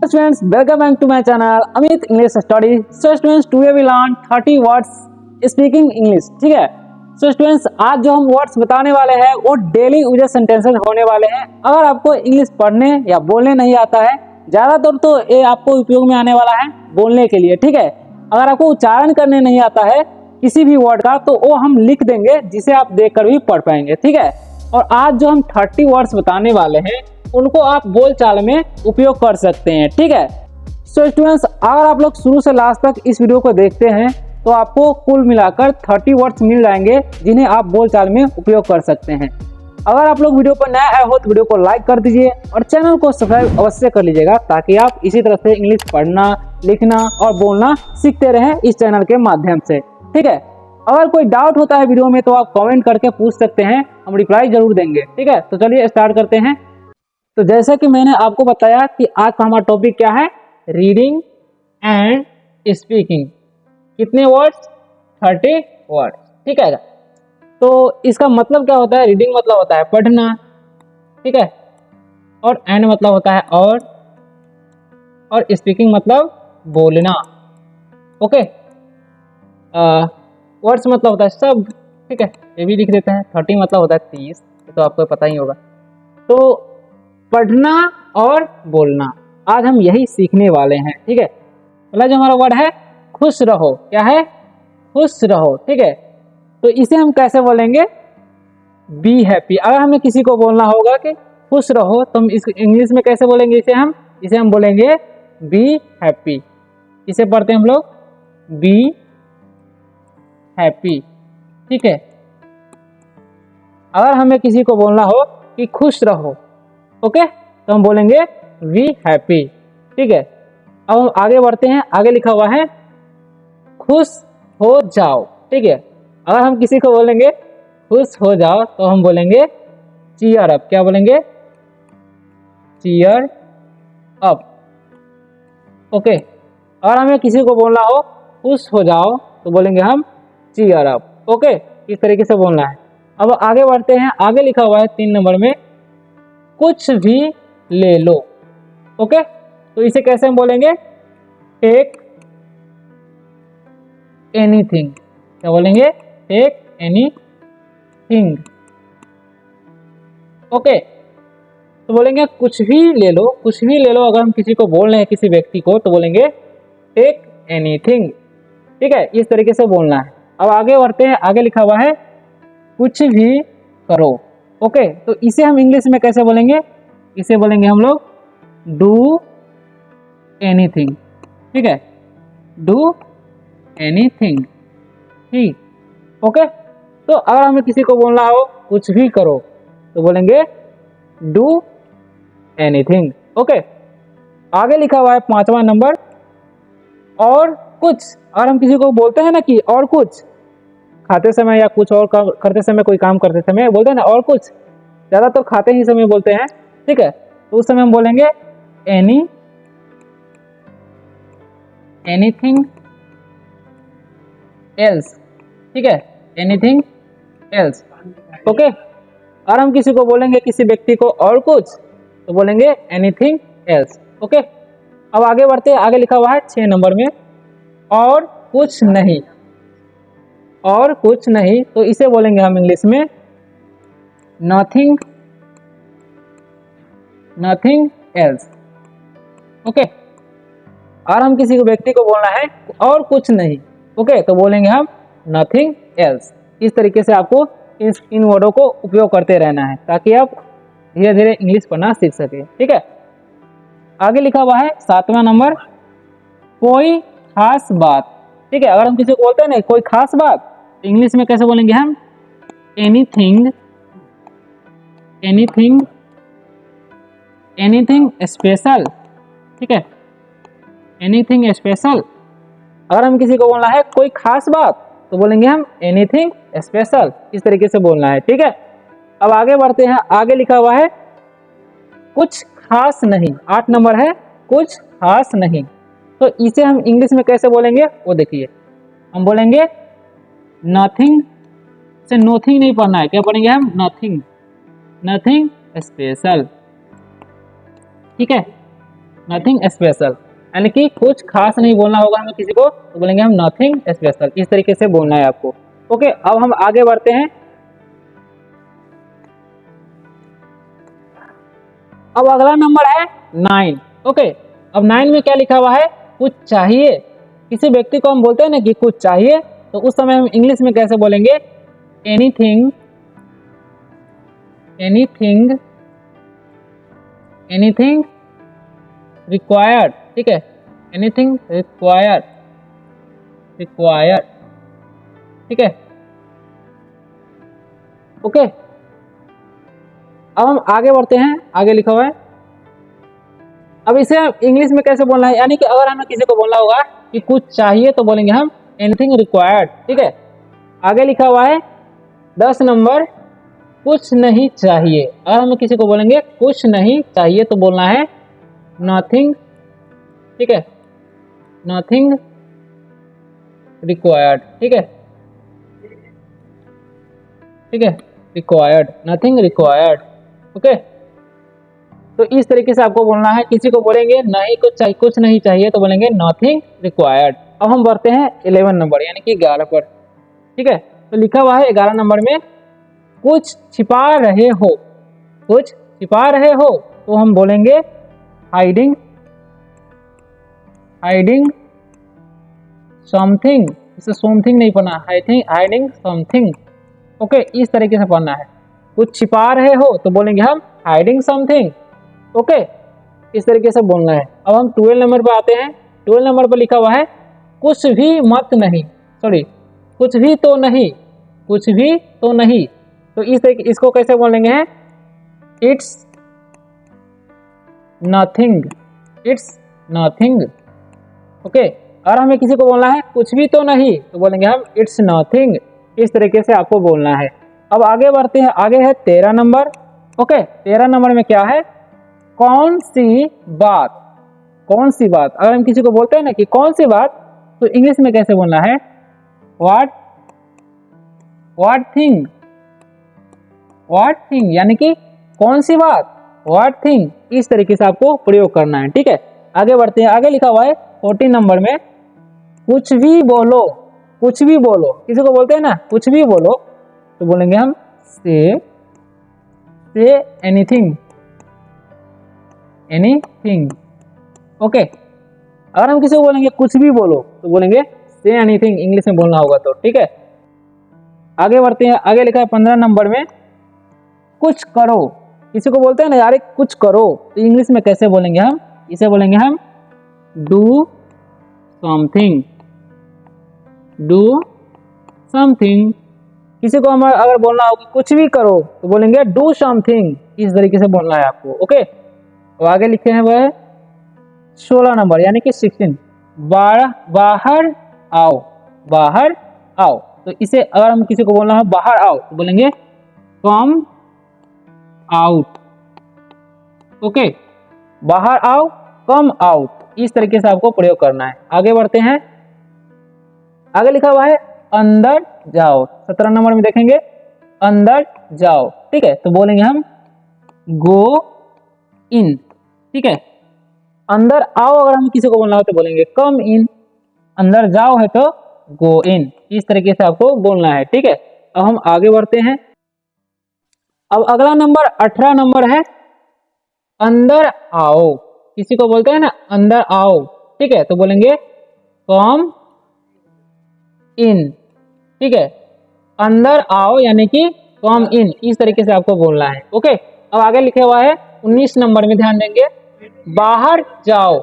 Students, welcome back to my channel Amit English Study. So students, today we learn 30 words speaking English. ठीक है. So students, आज जो हम words बताने वाले हैं वो डेली यूजेज सेंटेंसेस होने वाले हैं. अगर आपको इंग्लिश पढ़ने या बोलने नहीं आता है, ज़्यादातर तो ये आपको उपयोग में आने वाला है बोलने के लिए. ठीक है. अगर आपको उच्चारण करने नहीं आता है किसी भी वर्ड का तो वो हम लिख देंगे जिसे आप देखकर भी पढ़ पाएंगे. ठीक है. और आज जो हम 30 वर्ड्स बताने वाले हैं उनको आप बोलचाल में उपयोग कर सकते हैं. ठीक है. सो स्टूडेंट्स, अगर आप लोग शुरू से लास्ट तक इस वीडियो को देखते हैं तो आपको कुल मिलाकर 30 वर्ड्स मिल जाएंगे जिन्हें आप बोलचाल में उपयोग कर सकते हैं. अगर आप लोग वीडियो पर नए आए हो तो वीडियो को लाइक कर दीजिए और चैनल को सब्सक्राइब अवश्य कर लीजिएगा ताकि आप इसी तरह से इंग्लिश पढ़ना, लिखना और बोलना सीखते रहें इस चैनल के माध्यम से. ठीक है. अगर कोई डाउट होता है वीडियो में तो आप कमेंट करके पूछ सकते हैं, हम रिप्लाई जरूर देंगे. ठीक है. तो चलिए स्टार्ट करते हैं. तो जैसा कि मैंने आपको बताया कि आज का हमारा टॉपिक क्या है, रीडिंग एंड स्पीकिंग. कितने वर्ड्स? 30 वर्ड्स. ठीक है. तो इसका मतलब क्या होता है? रीडिंग मतलब होता है पढ़ना. ठीक है. और एंड मतलब होता है और स्पीकिंग मतलब बोलना. ओके. वर्ड्स मतलब होता है शब्द. ठीक है. ये भी लिख देते हैं. 30 मतलब होता है 30. ये तो आपको पता ही होगा. तो पढ़ना और बोलना आज हम यही सीखने वाले हैं. ठीक है. पहला जो हमारा वर्ड है खुश रहो. क्या है? खुश रहो. ठीक है. तो इसे हम कैसे बोलेंगे? Be happy. अगर हमें किसी को बोलना होगा कि खुश रहो तो हम इस इंग्लिश में कैसे बोलेंगे? इसे हम बोलेंगे बी हैप्पी. इसे पढ़ते हैं हम लोग बी हैप्पी. ठीक है. अगर हमें किसी को बोलना हो कि खुश रहो, ओके, तो हम बोलेंगे वी हैप्पी. ठीक है. अब हम आगे बढ़ते हैं. आगे लिखा हुआ है खुश हो जाओ. ठीक है. अगर हम किसी को बोलेंगे खुश हो जाओ तो हम बोलेंगे चीयर अप. क्या बोलेंगे? Cheer up. ओके. अगर हमें किसी को बोलना हो खुश हो जाओ तो बोलेंगे हम चीयर अप. ओके. इस तरीके से बोलना है. अब आगे बढ़ते हैं. आगे लिखा हुआ है 3 नंबर में कुछ भी ले लो. ओके. तो इसे कैसे हम बोलेंगे? Take anything. क्या बोलेंगे? Take anything. ओके. तो बोलेंगे कुछ भी ले लो. कुछ भी ले लो. अगर हम किसी को बोल रहे हैं किसी व्यक्ति को तो बोलेंगे टेक एनीथिंग. ठीक है. इस तरीके से बोलना है. अब आगे बढ़ते हैं. आगे लिखा हुआ है कुछ भी करो. ओके. तो इसे हम इंग्लिश में कैसे बोलेंगे? इसे बोलेंगे हम लोग डू एनीथिंग. ठीक है. Do anything. ठीक. ओके. तो अगर हमें किसी को बोलना हो कुछ भी करो तो बोलेंगे डू एनीथिंग. ओके. आगे लिखा हुआ है 5वां नंबर और कुछ. अगर हम किसी को बोलते हैं ना कि और कुछ खाते समय या कुछ और करते समय, कोई काम करते समय बोलते हैं ना और कुछ, ज़्यादातर खाते ही समय बोलते हैं. ठीक है. तो उस समय हम बोलेंगे एनीथिंग एल्स. ठीक है. Anything else. ओके. और हम किसी को बोलेंगे किसी व्यक्ति को और कुछ तो बोलेंगे एनीथिंग एल्स. ओके. अब आगे बढ़ते हैं. आगे लिखा हुआ है 6 नंबर में और कुछ नहीं. और कुछ नहीं. तो इसे बोलेंगे हम इंग्लिश में नथिंग एल्स. ओके. और हम किसी को व्यक्ति को बोलना है और कुछ नहीं, ओके, तो बोलेंगे हम नथिंग एल्स. इस तरीके से आपको इन वर्डों को उपयोग करते रहना है ताकि आप धीरे धीरे इंग्लिश पढ़ना सीख सके. ठीक है. आगे लिखा हुआ है 7वां नंबर कोई खास बात. ठीक है. अगर हम किसी को बोलते हैं ना कोई खास बात, इंग्लिश में कैसे बोलेंगे हम? Anything special. ठीक है. Anything special. अगर हम किसी को बोलना है कोई खास बात तो बोलेंगे हम एनीथिंग स्पेशल. इस तरीके से बोलना है. ठीक है. अब आगे बढ़ते हैं. आगे लिखा हुआ है कुछ खास नहीं. 8 नंबर है कुछ खास नहीं. तो इसे हम इंग्लिश में कैसे बोलेंगे वो देखिए. हम बोलेंगे नथिंग से नथिंग नहीं पढ़ना है. क्या पढ़ेंगे हम? Nothing special. ठीक है. नथिंग स्पेशल, यानी कि कुछ खास नहीं बोलना होगा हमें किसी को, तो बोलेंगे हम नथिंग स्पेशल। इस तरीके से बोलना है आपको। ओके, अब हम आगे बढ़ते हैं। अब अगला नंबर है 9। ओके, अब 9 में क्या लिखा हुआ है? कुछ चाहिए। किसी व्यक्ति को हम बोलते हैं ना कि कुछ चाहिए, तो उस समय हम इंग्लिश में कैसे बोलेंगे? Anything, anything, anything required. ठीक है, एनीथिंग रिक्वायर्ड, रिक्वायर्ड। ठीक है, ओके। अब हम आगे बढ़ते हैं। आगे लिखा हुआ है, अब इसे इंग्लिश में कैसे बोलना है? यानी कि अगर हमें किसी को बोलना होगा कि कुछ चाहिए, तो बोलेंगे हम एनीथिंग रिक्वायर्ड। ठीक है, आगे लिखा हुआ है 10 नंबर, कुछ नहीं चाहिए। अगर हमें किसी को बोलेंगे कुछ नहीं चाहिए, तो बोलना है नथिंग। ठीक है, नथिंग रिक्वायर्ड। ठीक है, ठीक है, रिक्वायर्ड, नथिंग रिक्वायर्ड। ओके, तो इस तरीके से आपको बोलना है। किसी को बोलेंगे नहीं कुछ चाहिए, कुछ नहीं चाहिए, तो बोलेंगे नथिंग रिक्वायर्ड। अब हम बढ़ते हैं 11 नंबर यानी कि 11 पर। ठीक है, तो लिखा हुआ है 11 नंबर में, कुछ छिपा रहे हो। कुछ छिपा रहे हो, तो हम बोलेंगे हाइडिंग, हाइडिंग समथिंग। इसे समथिंग नहीं पढ़ना, हाइडिंग समथिंग। ओके, इस तरीके से पढ़ना है। कुछ छिपा रहे हो, तो बोलेंगे हम हाइडिंग समथिंग। ओके, इस तरीके से बोलना है। अब हम 12 नंबर पर आते हैं। 12 नंबर पर लिखा हुआ है, कुछ भी मत नहीं, सॉरी, कुछ भी तो नहीं, कुछ भी तो नहीं। तो इस तरीके, इसको कैसे बोलेंगे हैं? It's nothing, it's nothing. Okay, और हमें किसी को बोलना है कुछ भी तो नहीं, तो बोलेंगे हम इट्स नथिंग। इस तरीके से आपको बोलना है। अब आगे बढ़ते हैं। आगे है 13 नंबर। ओके, 13 नंबर में क्या है? कौन सी बात, कौन सी बात। अगर हम किसी को बोलते हैं ना कि कौन सी बात, तो इंग्लिश में कैसे बोलना है? What, what thing, what thing, यानी कि कौन सी बात, व्हाट थिंग। इस तरीके से आपको प्रयोग करना है। ठीक है, आगे बढ़ते हैं। आगे लिखा हुआ है 14 नंबर में, कुछ भी बोलो, कुछ भी बोलो। किसी को बोलते हैं ना कुछ भी बोलो, तो बोलेंगे हम से एनीथिंग, एनीथिंग। ओके, अगर हम किसी को बोलेंगे कुछ भी बोलो, तो बोलेंगे से एनीथिंग, इंग्लिश में बोलना होगा तो। ठीक है, आगे बढ़ते हैं। आगे लिखा है 15 नंबर में, कुछ करो। किसी को बोलते हैं ना यार कुछ करो, तो इंग्लिश में कैसे बोलेंगे हम? इसे बोलेंगे हम डू समथिंग, डू समथिंग। किसी को हमें अगर बोलना हो कि कुछ भी करो, तो बोलेंगे डू समथिंग। इस तरीके से बोलना है आपको। ओके, तो आगे लिखे हैं वह 16 नंबर यानी कि 16, बाहर आओ, बाहर आओ। तो इसे अगर हम किसी को बोलना है बाहर आओ, तो बोलेंगे कम आउट। ओके, बाहर आओ, कम आउट। इस तरीके से आपको प्रयोग करना है। आगे बढ़ते हैं। आगे लिखा हुआ है अंदर जाओ। 17 नंबर में देखेंगे, अंदर जाओ। ठीक है, तो बोलेंगे हम गो इन। ठीक है, अंदर आओ अगर हम किसी को बोलना हो, तो बोलेंगे कम इन। अंदर जाओ है तो गो इन। इस तरीके से आपको बोलना है। ठीक है, अब हम आगे बढ़ते हैं। अब अगला नंबर 18 नंबर है, अंदर आओ। किसी को बोलते हैं ना अंदर आओ, ठीक है, तो बोलेंगे कम इन। ठीक है, अंदर आओ यानी कि कम इन। इस तरीके से आपको बोलना है। ओके, अब आगे लिखे हुआ है 19 नंबर में, ध्यान देंगे, बाहर जाओ।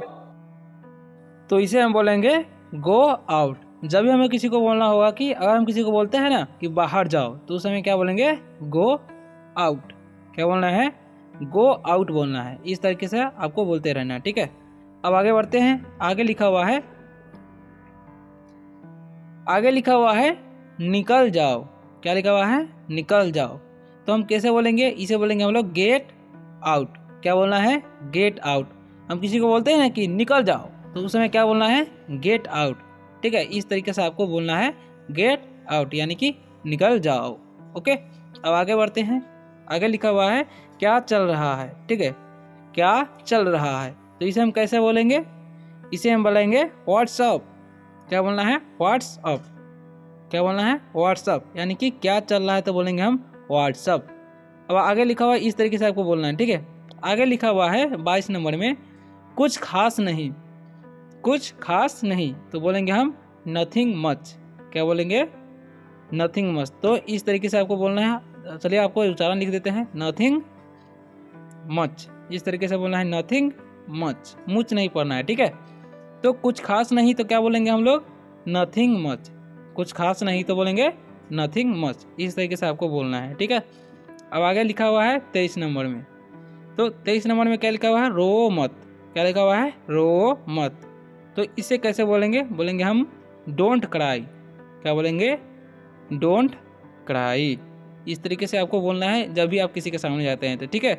तो इसे हम बोलेंगे गो आउट। जब भी हमें किसी को बोलना होगा कि अगर हम किसी को बोलते हैं ना कि बाहर जाओ, तो उस समय क्या बोलेंगे? Go out. क्या बोलना है? गो आउट बोलना है। इस तरीके से आपको बोलते रहना है। ठीक है, अब आगे बढ़ते हैं। आगे लिखा हुआ है, आगे लिखा हुआ है निकल जाओ। क्या लिखा हुआ है? निकल जाओ। तो हम कैसे बोलेंगे? इसे बोलेंगे हम लोग गेट आउट। क्या बोलना है? Get out. हम किसी को बोलते हैं ना कि निकल जाओ, तो उस समय क्या बोलना है? Get out. ठीक है, इस तरीके से आपको बोलना है गेट आउट यानी कि निकल जाओ। ओके, अब आगे बढ़ते हैं। आगे लिखा हुआ है क्या चल रहा है। ठीक है, क्या चल रहा है। तो इसे हम कैसे बोलेंगे? इसे हम बोलेंगे व्हाट्सअप। क्या बोलना है? व्हाट्सअप। क्या बोलना है? व्हाट्सअप, यानी कि क्या चल रहा है तो बोलेंगे हम व्हाट्सअप। अब आगे लिखा हुआ है इस तरीके से आपको बोलना है, ठीक है। आगे लिखा हुआ है 22 नंबर में कुछ खास नहीं, कुछ खास नहीं, तो बोलेंगे हम नथिंग मच। क्या बोलेंगे? Nothing much. तो इस तरीके से आपको बोलना है। चलिए आपको उच्चारण लिख देते हैं, नथिंग मच। इस तरीके से बोलना है, नथिंग मच, मुच नहीं पढ़ना है, ठीक है। तो कुछ खास नहीं तो क्या बोलेंगे हम लोग? Nothing much. कुछ खास नहीं तो बोलेंगे नथिंग मच। इस तरीके से आपको बोलना है, ठीक है। अब आगे लिखा हुआ है 23 नंबर में, तो 23 नंबर में क्या लिखा हुआ है? रो मत। क्या लिखा हुआ है? रो मत। तो इसे कैसे बोलेंगे? बोलेंगे हम डोंट क्राई। क्या बोलेंगे? Don't cry. इस तरीके से आपको बोलना है जब भी आप किसी के सामने जाते हैं तो, ठीक है।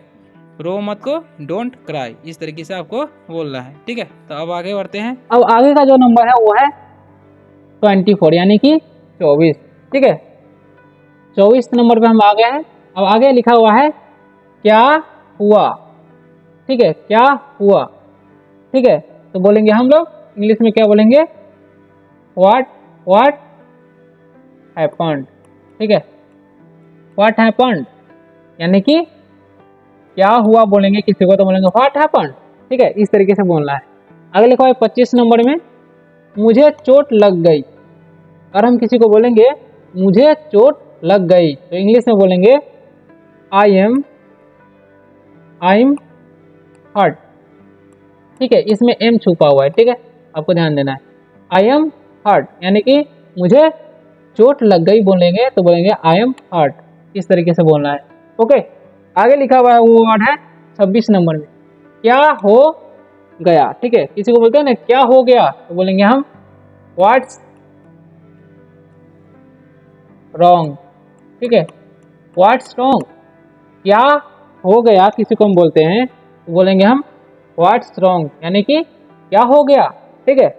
रो मत को डोंट क्राई, इस तरीके से आपको बोलना है, ठीक है। तो अब आगे बढ़ते हैं। अब आगे का जो नंबर है वो है 24, यानी कि 24, ठीक है। 24 नंबर पे हम आ गए हैं। अब आगे लिखा हुआ है क्या हुआ, ठीक है। क्या हुआ, ठीक है। तो बोलेंगे हम लोग इंग्लिश में क्या बोलेंगे? व्हाट हैपेंड, ठीक है। व्हाट हैपेंड, यानी कि क्या हुआ बोलेंगे किसी को तो बोलेंगे व्हाट हैपेंड, ठीक है। इस तरीके से बोलना है। आगे लिखा हुआ है 25 नंबर में मुझे चोट लग गई। अगर हम किसी को बोलेंगे मुझे चोट लग गई तो इंग्लिश में बोलेंगे आई एम हर्ट, ठीक है। इसमें एम छुपा हुआ है, ठीक है, आपको ध्यान देना है। आई एम हर्ट, यानी कि मुझे चोट लग गई बोलेंगे तो बोलेंगे आई एम हर्ट। इस तरीके से बोलना है, ओके। आगे लिखा हुआ है वो वर्ड है 26 नंबर में क्या हो गया, ठीक है। किसी को बोलते हैं ना क्या हो गया तो बोलेंगे हम व्हाट्स रॉन्ग, ठीक है। व्हाट्स रॉन्ग, क्या हो गया किसी को हम बोलते हैं तो बोलेंगे हम व्हाट्स रॉन्ग, यानी कि क्या हो गया, ठीक है।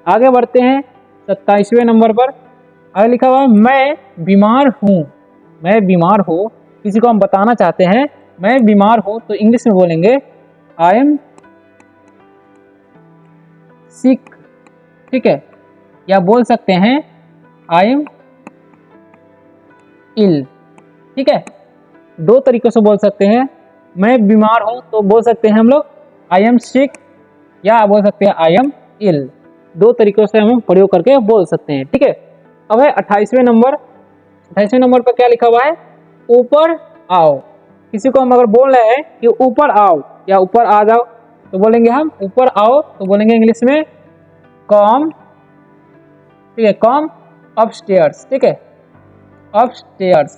आगे बढ़ते हैं 27वें नंबर पर। आगे लिखा हुआ है मैं बीमार हूँ। मैं बीमार हूँ, किसी को हम बताना चाहते हैं मैं बीमार हूँ तो इंग्लिश में बोलेंगे आई एम सिक, ठीक है। या बोल सकते हैं आई एम इल, ठीक है। दो तरीकों से बोल सकते हैं। मैं बीमार हूं तो बोल सकते हैं हम लोग आई एम सिक, या बोल सकते हैं आई एम इल। दो तरीकों से हम प्रयोग करके बोल सकते हैं, ठीक है। अब है 28वें नंबर। 28वें नंबर पर क्या लिखा हुआ है? ऊपर आओ। किसी को हम अगर बोल रहे हैं कि ऊपर आओ या ऊपर आ जाओ तो बोलेंगे हम ऊपर आओ तो बोलेंगे इंग्लिश में कम, ठीक है। कम अपस्टेयर्स, ठीक है। अपस्टेयर्स,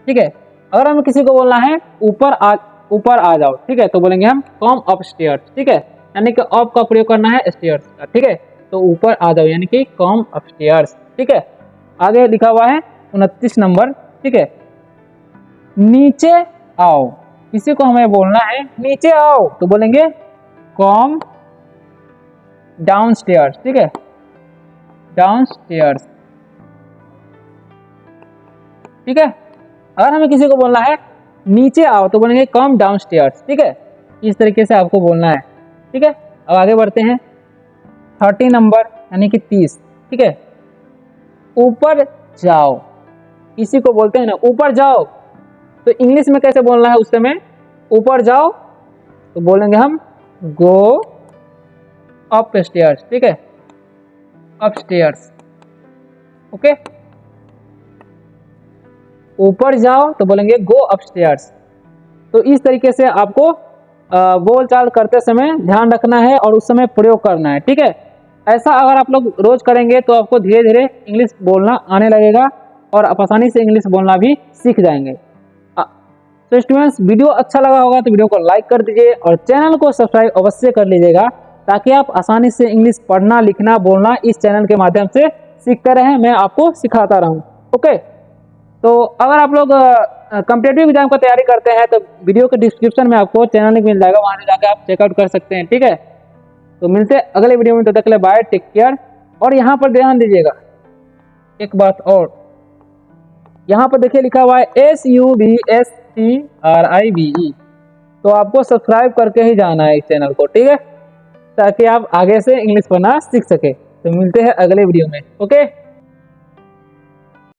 ठीक है। अगर हमें किसी को बोलना है ऊपर आ जाओ, ठीक है, तो बोलेंगे हम कम अपस्टेयर्स, ठीक है। यानी कि अप का प्रयोग करना है स्टेयर्स का, ठीक है। तो ऊपर आ जाओ यानी कि कम अपस्टेयर्स, ठीक है। आगे लिखा हुआ है 29 नंबर, ठीक है। नीचे आओ। किसी को हमें बोलना है नीचे आओ तो बोलेंगे कम डाउनस्टेयर्स, ठीक है। डाउनस्टेयर्स, ठीक है। अगर हमें किसी को बोलना है नीचे आओ तो बोलेंगे कम डाउनस्टेयर्स, ठीक है। इस तरीके से आपको बोलना है, ठीक है। अब आगे बढ़ते हैं 30 नंबर यानी कि 30, ठीक है। ऊपर जाओ। किसी को बोलते हैं ना ऊपर जाओ तो इंग्लिश में कैसे बोलना है उस समय? ऊपर जाओ तो बोलेंगे हम गो अप स्टेयर्स, ठीक है। Up stairs, okay. ऊपर जाओ तो बोलेंगे गो अपस्टेयर्स। तो इस तरीके से आपको बोलचाल करते समय ध्यान रखना है और उस समय प्रयोग करना है, ठीक है। ऐसा अगर आप लोग रोज करेंगे तो आपको धीरे धीरे इंग्लिश बोलना आने लगेगा और आप आसानी से इंग्लिश बोलना भी सीख जाएंगे। तो स्टूडेंट्स, वीडियो अच्छा लगा होगा तो वीडियो को लाइक कर दीजिए और चैनल को सब्सक्राइब अवश्य कर लीजिएगा ताकि आप आसानी से इंग्लिश पढ़ना लिखना बोलना इस चैनल के माध्यम से सीखते रहें, मैं आपको सिखाता रहूं, ओके। तो अगर आप लोग कॉम्पिटिटिव एग्जाम का तैयारी करते हैं तो वीडियो के डिस्क्रिप्शन में आपको चैनल लिंक मिल जाएगा, वहां से जाकर आप चेकआउट कर सकते हैं, ठीक है। तो मिलते हैं अगले वीडियो में, तब तक के लिए बाय, टेक केयर। और यहाँ पर ध्यान दीजिएगा एक बात और, यहाँ पर देखिए लिखा हुआ है SUBSTRIBE, तो आपको सब्सक्राइब करके ही जाना है इस चैनल को, ठीक है, ताकि आप आगे से इंग्लिश पढ़ना सीख सके। तो मिलते हैं अगले वीडियो में, ओके।